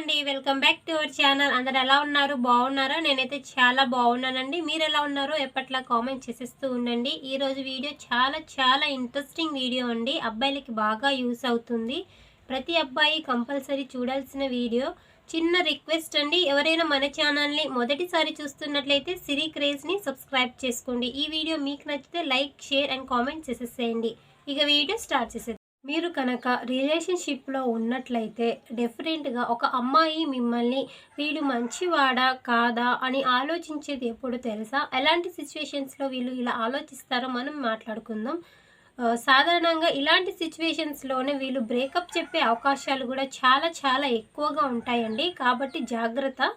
అండి, welcome back to our channel. అందరు ఎలా ఉన్నారు? బాగున్నారా? నేనైతే చాలా బాగున్నానండి. మీరు ఎలా ఉన్నారో ఎప్పట్లా కామెంట్ చేసేస్తూ ఉండండి. ఈరోజు వీడియో చాలా ఇంట్రెస్టింగ్ వీడియో అండి. అబ్బాయిలకి బాగా యూస్ అవుతుంది. ప్రతి అబ్బాయి కంపల్సరీ చూడాల్సిన వీడియో. చిన్న రిక్వెస్ట్ అండి, ఎవరైనా మన ఛానల్ని మొదటిసారి చూస్తున్నట్లయితే సిరి క్రేజ్ని సబ్స్క్రైబ్ చేసుకోండి. ఈ వీడియో మీకు నచ్చితే లైక్, షేర్ అండ్ కామెంట్ చేసేసేయండి. ఇక వీడియో స్టార్ట్ చేసేది. మీరు కనుక రిలేషన్షిప్లో ఉన్నట్లయితే డెఫినెట్గా ఒక అమ్మాయి మిమ్మల్ని వీళ్ళు మంచివాడా కాదా అని ఆలోచించేది ఎప్పుడు తెలుసా? ఎలాంటి సిచ్యువేషన్స్లో వీళ్ళు ఇలా ఆలోచిస్తారో మనం మాట్లాడుకుందాం. సాధారణంగా ఇలాంటి సిచ్యువేషన్స్లోనే వీళ్ళు బ్రేకప్ చెప్పే అవకాశాలు కూడా చాలా ఎక్కువగా ఉంటాయండి. కాబట్టి జాగ్రత్త.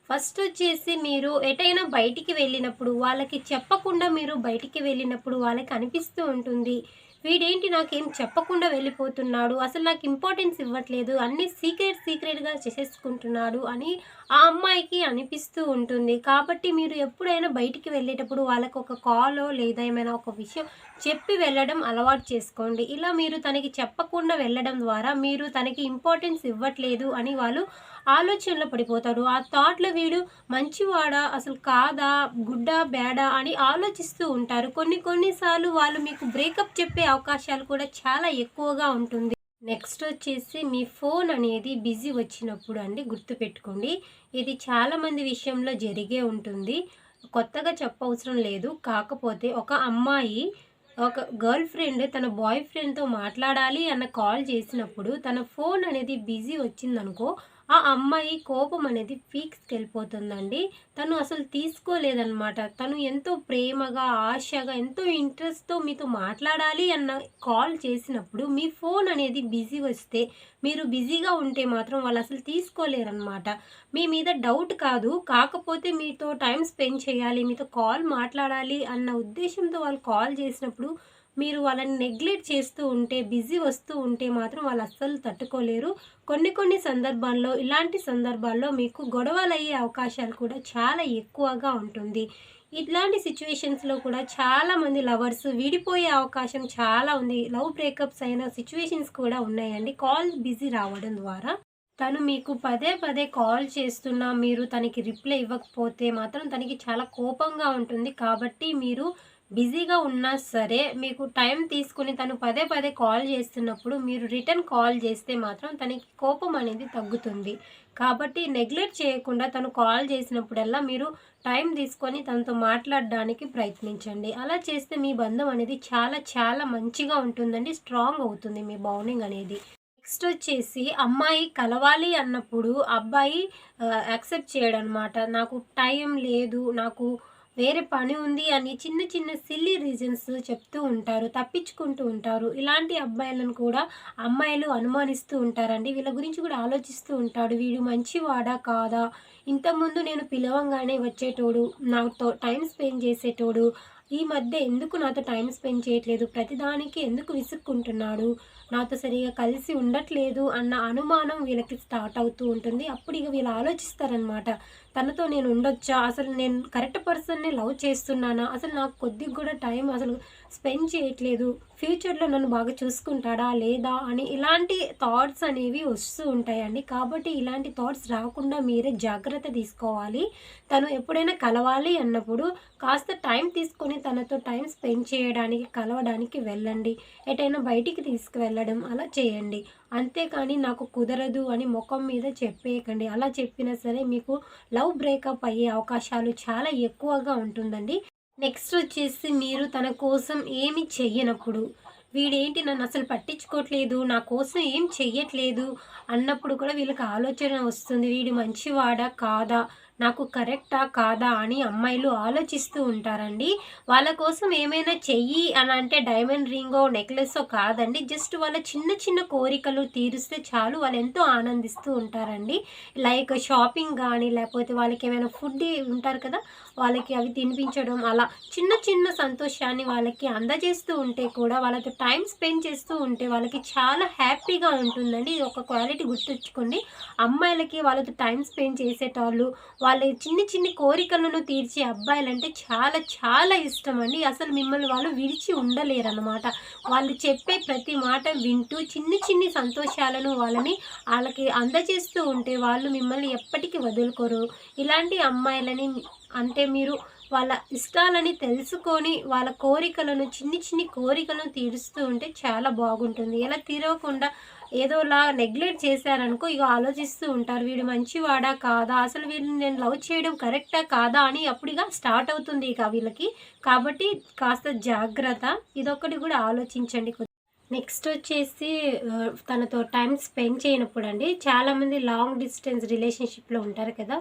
ఫస్ట్ వచ్చేసి మీరు ఎటైనా బయటికి వెళ్ళినప్పుడు వాళ్ళకి చెప్పకుండా మీరు బయటికి వెళ్ళినప్పుడు వాళ్ళకి అనిపిస్తూ ఉంటుంది, వీడేంటి నాకేం చెప్పకుండా వెళ్ళిపోతున్నాడు, అసలు నాకు ఇంపార్టెన్స్ ఇవ్వట్లేదు, అన్నీ సీక్రెట్గా చేసేసుకుంటున్నాడు అని ఆ అమ్మాయికి అనిపిస్తూ ఉంటుంది. కాబట్టి మీరు ఎప్పుడైనా బయటికి వెళ్ళేటప్పుడు వాళ్ళకు ఒక కాలో లేదా ఏమైనా ఒక విషయం చెప్పి వెళ్ళడం అలవాటు చేసుకోండి. ఇలా మీరు తనకి చెప్పకుండా వెళ్ళడం ద్వారా మీరు తనకి ఇంపార్టెన్స్ ఇవ్వట్లేదు అని వాళ్ళు ఆలోచనలో పడిపోతారు. ఆ థాట్‌లో వీడు మంచివాడా, అసలు కాదా, గుడ్డా, బ్యాడా అని ఆలోచిస్తూ ఉంటారు. కొన్ని సార్లు వాళ్ళు మీకు బ్రేకప్ చెప్పే అవకాశాలు కూడా చాలా ఎక్కువగా ఉంటుంది. నెక్స్ట్ వచ్చేసి మీ ఫోన్ అనేది బిజీ వచ్చినప్పుడు అండి, గుర్తుపెట్టుకోండి. ఇది చాలామంది విషయంలో జరిగే ఉంటుంది. కొత్తగా చెప్పవసరం లేదు. కాకపోతే ఒక అమ్మాయి ఒక గర్ల్ ఫ్రెండ్ తన బాయ్ ఫ్రెండ్తో మాట్లాడాలి అన్న కాల్ చేసినప్పుడు తన ఫోన్ అనేది బిజీ వచ్చిందనుకో, ఆ అమ్మాయి కోపం అనేది పీక్స్‌కి వెళ్ళిపోతుందండి. తను అసలు తీసుకోలేదనమాట. తను ఎంతో ప్రేమగా, ఆశగా, ఎంతో ఇంట్రెస్ట్‌తో మీతో మాట్లాడాలి అన్న కాల్ చేసినప్పుడు మీ ఫోన్ అనేది బిజీ వస్తే, మీరు బిజీగా ఉంటే మాత్రం వాళ్ళు అసలు తీసుకోలేరనమాట. మీ మీద డౌట్ కాదు, కాకపోతే మీతో టైం స్పెండ్ చేయాలి, మీతో కాల్ మాట్లాడాలి అన్న ఉద్దేశంతో వాళ్ళు కాల్ చేసినప్పుడు మీరు వాళ్ళని నెగ్లెక్ట్ చేస్తూ ఉంటే, బిజీ వస్తూ ఉంటే మాత్రం వాళ్ళు అస్సలు తట్టుకోలేరు. కొన్ని సందర్భాల్లో, ఇలాంటి సందర్భాల్లో మీకు గొడవలయ్యే అవకాశాలు కూడా చాలా ఎక్కువగా ఉంటుంది. ఇట్లాంటి సిచ్యువేషన్స్‌లో కూడా చాలామంది లవర్స్ విడిపోయే అవకాశం చాలా ఉంది. లవ్ బ్రేకప్స్ అయిన సిచ్యువేషన్స్ కూడా ఉన్నాయండి. కాల్ బిజీ రావడం ద్వారా. తను మీకు పదే కాల్ చేస్తున్నా మీరు తనకి రిప్లై ఇవ్వకపోతే మాత్రం తనకి చాలా కోపంగా ఉంటుంది. కాబట్టి మీరు బిజీగా ఉన్నా సరే మీకు టైం తీసుకొని తను పదే కాల్ చేస్తున్నప్పుడు మీరు రిటర్న్ కాల్ చేస్తే మాత్రం తనకి కోపం అనేది తగ్గుతుంది. కాబట్టి నెగ్లెక్ట్ చేయకుండా తను కాల్ చేసినప్పుడల్లా మీరు టైం తీసుకొని తనతో మాట్లాడడానికి ప్రయత్నించండి. అలా చేస్తే మీ బంధం అనేది చాలా మంచిగా ఉంటుందండి. స్ట్రాంగ్ అవుతుంది మీ బాండింగ్ అనేది. నెక్స్ట్ వచ్చేసి అమ్మాయి కలవాలి అన్నప్పుడు అబ్బాయి యాక్సెప్ట్ చేయడనమాట. నాకు టైం లేదు, నాకు వేరే పని ఉంది అని చిన్న సిల్లీ రీజన్స్ చెప్తూ ఉంటారు, తప్పించుకుంటూ ఉంటారు. ఇలాంటి అబ్బాయిలను కూడా అమ్మాయిలు అనుమానిస్తూ ఉంటారండి. వీళ్ళ గురించి కూడా ఆలోచిస్తూ ఉంటాడు, వీడు మంచివాడా కాదా, ఇంతకుముందు నేను పిలవంగానే వచ్చేటోడు, నాతో టైం స్పెండ్ చేసేటోడు, ఈ మధ్య ఎందుకు నాతో టైం స్పెండ్ చేయట్లేదు, ప్రతిదానికి ఎందుకు విసుక్కుంటున్నాడు, నాతో సరిగా కలిసి ఉండట్లేదు అన్న అనుమానం వీళ్ళకి స్టార్ట్ అవుతూ ఉంటుంది. అప్పుడు ఇక వీళ్ళు ఆలోచిస్తారనమాట, తనతో నేను ఉండొచ్చా, అసలు నేను కరెక్ట్ పర్సన్‌ని లవ్ చేస్తున్నానా, అసలు నాకు కొద్దిగా కూడా టైం అసలు స్పెండ్ చేయట్లేదు, ఫ్యూచర్‌లో నన్ను బాగా చూసుకుంటాడా లేదా అని ఇలాంటి థాట్స్ అనేవి వస్తూ ఉంటాయండి. కాబట్టి ఇలాంటి థాట్స్ రాకుండా మీరే జాగ్రత్త తీసుకోవాలి. తను ఎప్పుడైనా కలవాలి అన్నప్పుడు కాస్త టైం తీసుకొని తనతో టైం స్పెండ్ చేయడానికి, కలవడానికి వెళ్ళండి. ఎటైనా బయటికి తీసుకువెళ్ళడం అలా చేయండి. అంతేకాని నాకు కుదరదు అని ముఖం మీద చెప్పేయకండి. అలా చెప్పినా సరే మీకు లవ్ బ్రేకప్ అయ్యే అవకాశాలు చాలా ఎక్కువగా ఉంటుందండి. నెక్స్ట్ వచ్చేసి మీరు తన కోసం ఏమి చెయ్యనప్పుడు, వీడేంటి నన్ను అసలు పట్టించుకోవట్లేదు, నా కోసం ఏం చెయ్యట్లేదు అన్నప్పుడు కూడా వీళ్ళకి ఆలోచన వస్తుంది, వీడు మంచివాడా కాదా, నాకు కరెక్టా కాదా అని అమ్మాయిలు ఆలోచిస్తూ ఉంటారండి. వాళ్ళ కోసం ఏమైనా చెయ్యి అని అంటే డైమండ్ రింగో, నెక్లెస్సో కాదండి. జస్ట్ వాళ్ళ చిన్న కోరికలు తీరిస్తే చాలు, వాళ్ళు ఎంతో ఆనందిస్తూ ఉంటారండి. లైక్ షాపింగ్ కానీ, లేకపోతే వాళ్ళకి ఏమైనా ఫుడ్ ఉంటారు కదా, వాళ్ళకి అవి తినిపించడం, అలా చిన్న సంతోషాన్ని వాళ్ళకి అందజేస్తూ ఉంటే కూడా, వాళ్ళతో టైం స్పెండ్ చేస్తూ ఉంటే వాళ్ళకి చాలా హ్యాపీగా ఉంటుందండి. ఇది ఒక క్వాలిటీ గుర్తుంచుకోండి. అమ్మాయిలకి వాళ్ళతో టైం స్పెండ్ చేసేటోళ్ళు, వాళ్ళ చిన్ని చిన్ని కోరికలను తీర్చే అబ్బాయిలంటే చాలా చాలా ఇష్టం అండి. అసలు మిమ్మల్ని వాళ్ళు విడిచి ఉండలేరన్నమాట. వాళ్ళు చెప్పే ప్రతి మాట వింటూ చిన్ని చిన్ని సంతోషాలను వాళ్ళకి అందజేస్తూ ఉంటే వాళ్ళు మిమ్మల్ని ఎప్పటికీ వదులుకోరు. ఇలాంటి అమ్మాయిలని అంటే మీరు వాళ్ళ ఇష్టాలని తెలుసుకొని వాళ్ళ కోరికలను చిన్ని చిన్ని కోరికలను తీరుస్తూ ఉంటే చాలా బాగుంటుంది. ఇలా తీరవకుండా ఏదోలా నెగ్లెక్ట్ చేశారనుకో ఇక ఆలోచిస్తూ ఉంటారు. వీడు మంచివాడా కాదా? అసలు వీడిని నేను లవ్ చేయడం కరెక్టా కాదా? అని అప్పుడు ఇక స్టార్ట్ అవుతుంది ఇక వీళ్ళకి. కాబట్టి కాస్త జాగ్రత్త. ఇదొక్కటి కూడా ఆలోచించండి. నెక్స్ట్ వచ్చేసి తనతో టైం స్పెండ్ చేయనప్పుడండి చాలామంది లాంగ్ డిస్టెన్స్ రిలేషన్షిప్‌లో ఉంటారు కదా!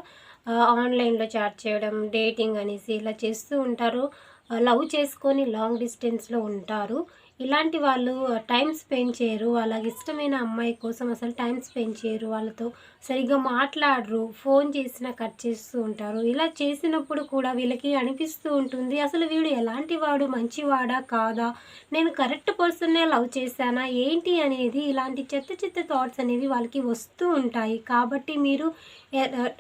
ఆన్‌లైన్‌లో చాట్ చేయడం, డేటింగ్ అనేసి ఇలా చేస్తూ ఉంటారు. లవ్ చేసుకొని లాంగ్ డిస్టెన్స్‌లో ఉంటారు. ఇలాంటి వాళ్ళు టైం స్పెండ్ చేయరు. వాళ్ళకి ఇష్టమైన అమ్మాయి కోసం అసలు టైం స్పెండ్ చేయరు. వాళ్ళతో సరిగ్గా మాట్లాడరు. ఫోన్ చేసినా కట్ చేస్తూ ఉంటారు. ఇలా చేసినప్పుడు కూడా వీళ్ళకి అనిపిస్తూ ఉంటుంది, అసలు వీడు ఎలాంటి వాడు? మంచివాడా కాదా? నేను కరెక్ట్ పర్సన్నే లవ్ చేశానా ఏంటి అనేది ఇలాంటి చెత్త చెత్త థాట్స్ అనేవి వాళ్ళకి వస్తూ ఉంటాయి. కాబట్టి మీరు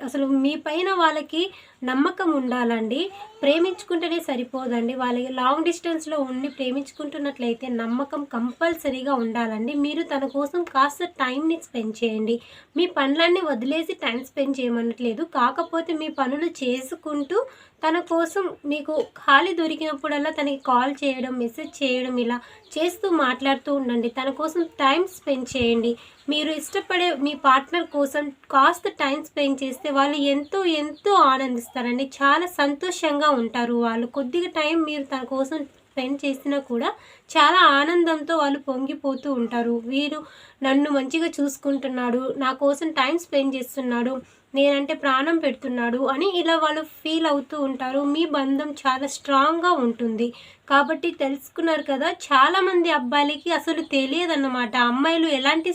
అసలు మీ పైన వాళ్ళకి నమ్మకం ఉండాలండి. ప్రేమించుకుంటేనే సరిపోదండి. వాళ్ళకి లాంగ్ డిస్టెన్స్‌లో ఉండి ప్రేమించుకుంటున్నట్లయితే నమ్మకం కంపల్సరీగా ఉండాలండి. మీరు తన కోసం కాస్త టైంని స్పెండ్ చేయండి. మీ పనులన్నీ వదిలేసి టైం స్పెండ్ చేయమనట్లేదు. కాకపోతే మీ పనులు చేసుకుంటూ తన కోసం మీకు ఖాళీ దొరికినప్పుడల్లా తనకి కాల్ చేయడం, మెసేజ్ చేయడం ఇలా చేస్తూ మాట్లాడుతూ ఉండండి. తన కోసం టైం స్పెండ్ చేయండి. మీరు ఇష్టపడే మీ పార్ట్నర్ కోసం కాస్త టైం స్పెండ్ చేస్తే వాళ్ళు ఎంతో ఎంతో ఆనందిస్తారండి. చాలా సంతోషంగా ఉంటారు వాళ్ళు. కొద్దిగా టైం మీరు తన కోసం స్పెండ్ చేసినా కూడా చాలా ఆనందంతో వాళ్ళు పొంగిపోతూ ఉంటారు. వీడు నన్ను మంచిగా చూసుకుంటున్నాడు, నా కోసం టైం స్పెండ్ చేస్తున్నాడు, నేనంటే ప్రాణం పెడుతున్నాడు అని ఇలా వాళ్ళు ఫీల్ అవుతూ ఉంటారు. మీ బంధం చాలా స్ట్రాంగ్గా ఉంటుంది. కాబట్టి తెలుసుకున్నారు కదా, చాలామంది అబ్బాయిలకి అసలు తెలియదన్నమాట. అమ్మాయిలు ఎలాంటి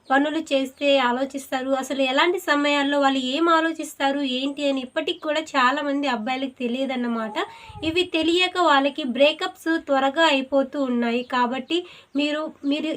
పనులు చేస్తే ఆలోచిస్తారు, అసలు ఎలాంటి సమయాల్లో వాళ్ళు ఏం ఆలోచిస్తారు ఏంటి అని ఇప్పటికి కూడా చాలామంది అబ్బాయిలకు తెలియదన్నమాట. ఇవి తెలియక వాళ్ళకి బ్రేకప్స్ త్వరగా అయిపోతూ ఉన్నాయి. కాబట్టి మీరు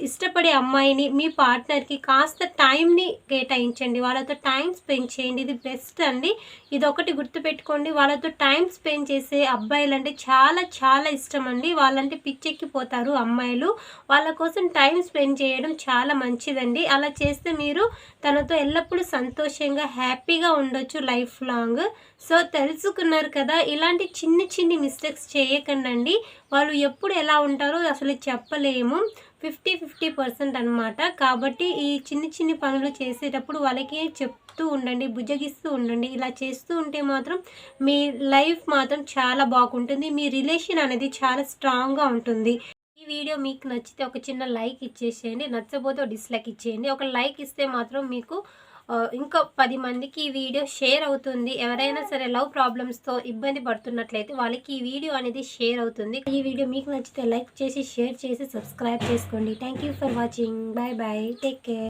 ఇష్టపడే అమ్మాయిని మీ పార్ట్నర్కి కాస్త టైంని కేటాయించండి. వాళ్ళతో టైం స్పెండ్ చేయండి. ఇది బెస్ట్ అండి. ఇదొకటి గుర్తుపెట్టుకోండి. వాళ్ళతో టైం స్పెండ్ చేసే అబ్బాయిలంటే చాలా చాలా ఇష్టం అండి. వాళ్ళంటే పిచ్చెక్కిపోతారు అమ్మాయిలు. వాళ్ళ కోసం టైం స్పెండ్ చేయడం చాలా మంచిదండి. అలా చేస్తే మీరు తనతో ఎల్లప్పుడూ సంతోషంగా హ్యాపీగా ఉండొచ్చు లైఫ్ లాంగ్. సో తెలుసుకున్నారు కదా, ఇలాంటి చిన్ని చిన్ని మిస్టేక్స్ చేయకండి. వాళ్ళు ఎప్పుడు ఎలా ఉంటారో అసలు చెప్పలేము. 50-50% అనమాట. కాబట్టి ఈ చిన్ని చిన్ని పనులు చేసేటప్పుడు వాళ్ళకి చెప్తూ ఉండండి, బుజ్జగిస్తూ ఉండండి. ఇలా చేస్తూ ఉంటే మాత్రం మీ లైఫ్ మాత్రం చాలా బాగుంటుంది. మీ రిలేషన్ అనేది చాలా స్ట్రాంగ్గా ఉంటుంది. ఈ వీడియో మీకు నచ్చితే ఒక చిన్న లైక్ ఇచ్చేసేయండి. నచ్చకపోతే డిస్లైక్ ఇచ్చేయండి. ఒక లైక్ ఇస్తే మాత్రం మీకు ఇంకా 10 మందికి ఈ వీడియో షేర్ అవుతుంది. ఎవరైనా సరే లవ్ ప్రాబ్లమ్స్తో ఇబ్బంది పడుతున్నట్లయితే వాళ్ళకి ఈ వీడియో అనేది షేర్ అవుతుంది. ఈ వీడియో మీకు నచ్చితే లైక్ చేసి, షేర్ చేసి, సబ్స్క్రైబ్ చేసుకోండి. Thank you for watching. Bye bye. Take care.